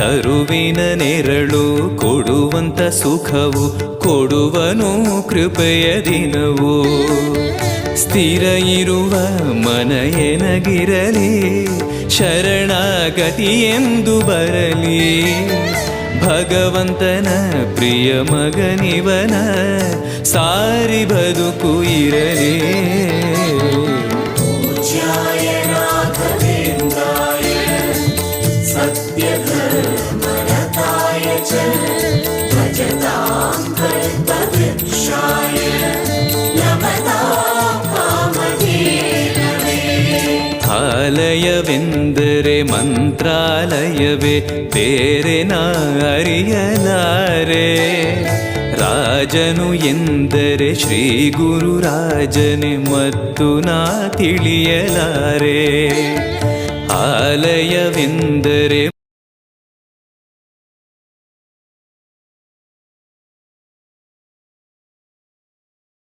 ತರುವಿನ ನೆರಳು ಕೊಡುವಂತ ಸುಖವು ಕೊಡುವನು ಕೃಪೆಯ ದಿನವು. ಸ್ಥಿರ ಇರುವ ಮನ ಎನಗಿರಲಿ ಶರಣಾಗತಿ ಎಂದು ಬರಲಿ. ಭಗವಂತನ ಪ್ರಿಯ ಮಗನಿವನ ಸಾರಿ ಬದುಕು ಇರಲಿ. ಆಲಯವೆಂದರೆ ಮಂತ್ರಾಲಯವೇ ಬೇರೆ ನಾ ಅರಿಯಲಾರೆ. ರಾಜನು ಎಂದರೆ ಶ್ರೀ ಗುರುರಾಜನೇ ಮತ್ತು ನಾ ತಿಳಿಯಲಾರೆ. ಆಲಯವೆಂದರೆ